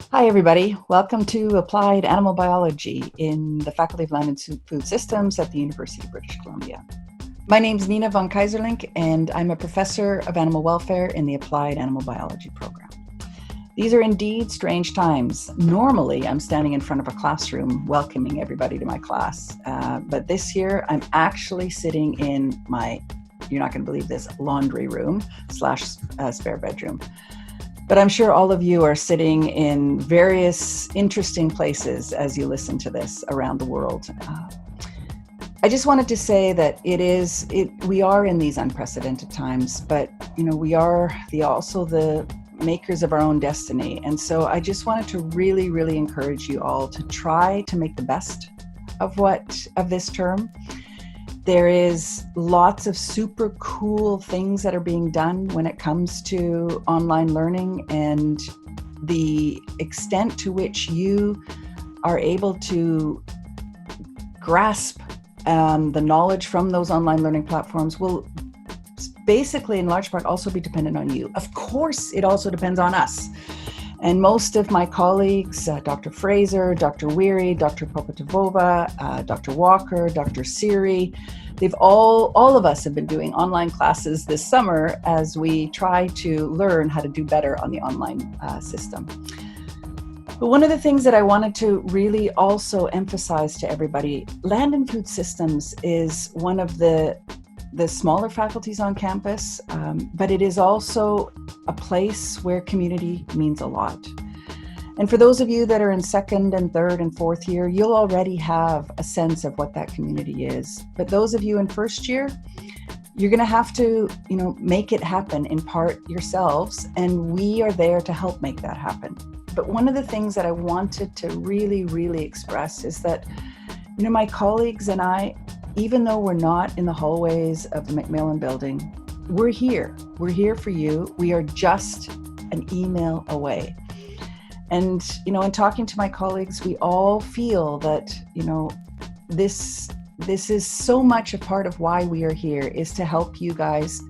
Hi, everybody. Welcome to Applied Animal Biology in the Faculty of Land and Food Systems at the University of British Columbia. My name is Marina von Keyserlingk, and I'm a professor of animal welfare in the Applied Animal Biology program. These are indeed strange times. Normally, I'm standing in front of a classroom welcoming everybody to my class, but this year I'm actually sitting in my, you're not going to believe this, laundry room / spare bedroom. But I'm sure all of you are sitting in various interesting places as you listen to this around the world. I just wanted to say that we are in these unprecedented times, but we are also the makers of our own destiny. And so I just wanted to really, really encourage you all to try to make the best of this term. There is lots of super cool things that are being done when it comes to online learning, and the extent to which you are able to grasp the knowledge from those online learning platforms will basically in large part also be dependent on you. Of course, it also depends on us. And most of my colleagues, Dr. Fraser, Dr. Weary, Dr. Popotovova, Dr. Walker, Dr. Siri, they've all of us have been doing online classes this summer as we try to learn how to do better on the online system. But one of the things that I wanted to really also emphasize to everybody, Land and Food Systems is one of the smaller faculties on campus, but it is also a place where community means a lot. And for those of you that are in second and third and fourth year, you'll already have a sense of what that community is. But those of you in first year, you're going to have to, make it happen in part yourselves, and we are there to help make that happen. But one of the things that I wanted to really, really express is that, my colleagues and I, even though we're not in the hallways of the Macmillan building, we're here. We're here for you. We are just an email away. And, in talking to my colleagues, we all feel that, this is so much a part of why we are here, is to help you guys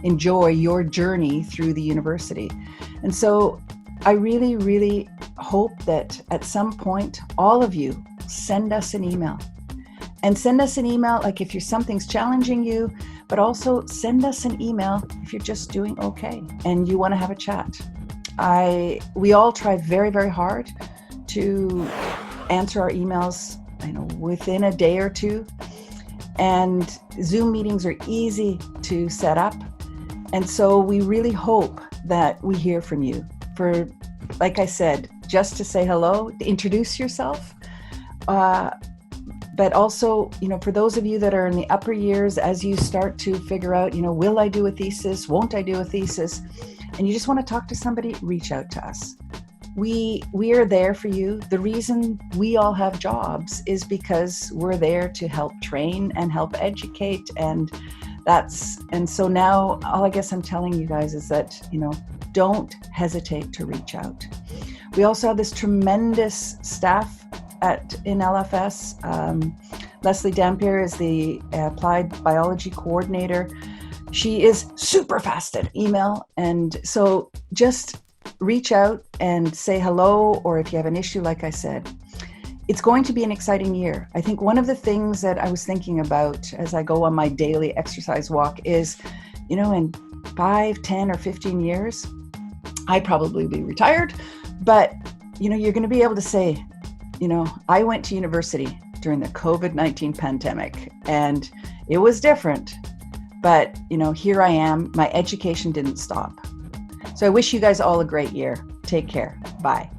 enjoy your journey through the university. And so I really, really hope that at some point, all of you send us an email. And send us an email, like if something's challenging you, but also send us an email if you're just doing okay and you want to have a chat. We all try very, very hard to answer our emails, within a day or two. And Zoom meetings are easy to set up. And so we really hope that we hear from you for, like I said, just to say hello, to introduce yourself. But also, for those of you that are in the upper years, as you start to figure out, will I do a thesis? Won't I do a thesis? And you just want to talk to somebody, reach out to us. We are there for you. The reason we all have jobs is because we're there to help train and help educate. And so now all I guess I'm telling you guys is that, don't hesitate to reach out. We also have this tremendous staff in LFS. Lesley Dampier is the applied biology coordinator. She is super fast at email. And so just reach out and say hello, or if you have an issue, like I said, it's going to be an exciting year. I think one of the things that I was thinking about as I go on my daily exercise walk is, in 5, 10, or 15 years, I'd probably be retired, but, you're going to be able to say, I went to university during the COVID-19 pandemic and it was different, but, here I am. My education didn't stop. So I wish you guys all a great year. Take care. Bye.